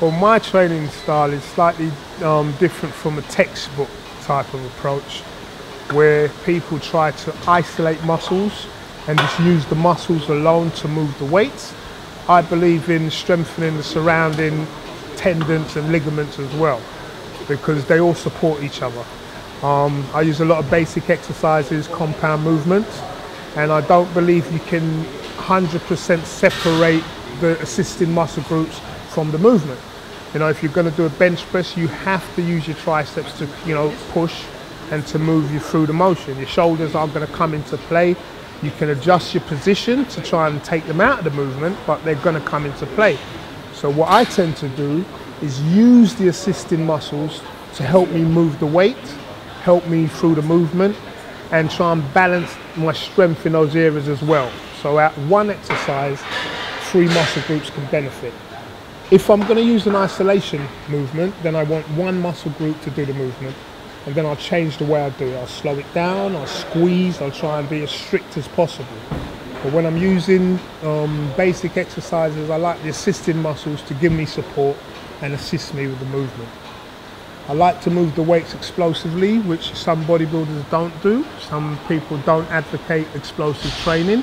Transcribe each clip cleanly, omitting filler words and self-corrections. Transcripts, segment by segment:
Well, my training style is slightly different from a textbook type of approach, where people try to isolate muscles and just use the muscles alone to move the weights. I believe in strengthening the surrounding tendons and ligaments as well, because they all support each other. I use a lot of basic exercises, compound movements, and I don't believe you can 100% separate the assisting muscle groups from the movement. You know, if you're going to do a bench press, you have to use your triceps to, you know, push and to move you through the motion. Your shoulders are going to come into play. You can adjust your position to try and take them out of the movement, but they're going to come into play. So what I tend to do is use the assisting muscles to help me move the weight, help me through the movement, and try and balance my strength in those areas as well. So at one exercise, 3 muscle groups can benefit. If I'm going to use an isolation movement, then I want one muscle group to do the movement, and then I'll change the way I do it. I'll slow it down, I'll squeeze, I'll try and be as strict as possible. But when I'm using basic exercises, I like the assisting muscles to give me support and assist me with the movement. I like to move the weights explosively, which some bodybuilders don't do. Some people don't advocate explosive training.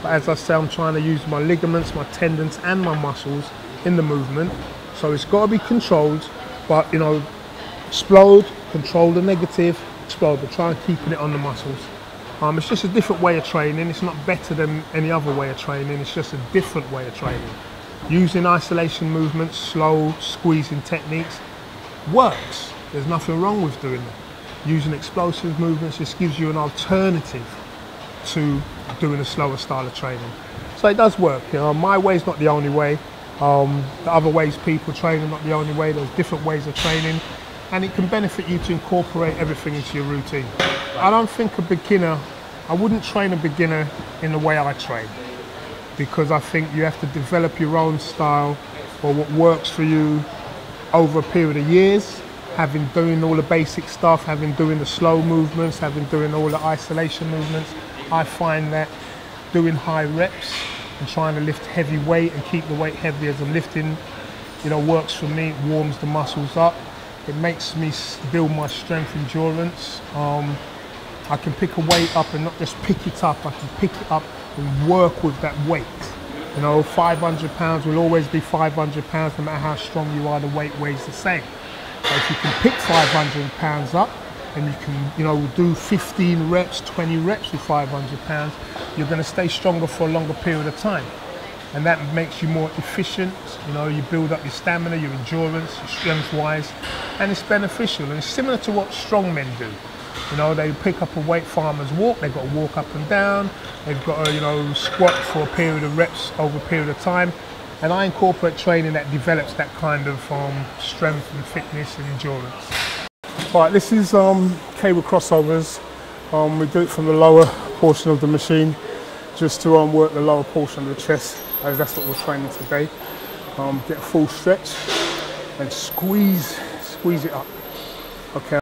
But as I say, I'm trying to use my ligaments, my tendons and my muscles in the movement. So it's got to be controlled, but you know, explode, control the negative, explode, but try and keeping it on the muscles. It's just a different way of training. It's not better than any other way of training. It's just a different way of training. Using isolation movements, slow squeezing techniques works. There's nothing wrong with doing that. Using explosive movements just gives you an alternative to doing a slower style of training. So it does work. You know, my way is not the only way. The other ways people train are not the only way. There's different ways of training, and it can benefit you to incorporate everything into your routine. I don't think I wouldn't train a beginner in the way I train, because I think you have to develop your own style or what works for you over a period of years, having doing all the basic stuff, having doing the slow movements, having doing all the isolation movements. I find that doing high reps and trying to lift heavy weight and keep the weight heavy as I'm lifting, you know, works for me. It warms the muscles up. It makes me build my strength, endurance. I can pick a weight up and not just pick it up. I can pick it up and work with that weight. You know, 500 pounds will always be 500 pounds no matter how strong you are. The weight weighs the same. So if you can pick 500 pounds up and you can, you know, do 15 reps, 20 reps with 500 pounds, you're going to stay stronger for a longer period of time. And that makes you more efficient. You know, you build up your stamina, your endurance, your strength-wise, and it's beneficial. And it's similar to what strongmen do. You know, they pick up a weight, farmers walk, they've got to walk up and down, they've got to, you know, squat for a period of reps over a period of time. And I incorporate training that develops that kind of strength and fitness and endurance. All right, this is cable crossovers. We do it from the lower portion of the machine, just to work the lower portion of the chest, as that's what we're training today. Get a full stretch and squeeze it up. Okay.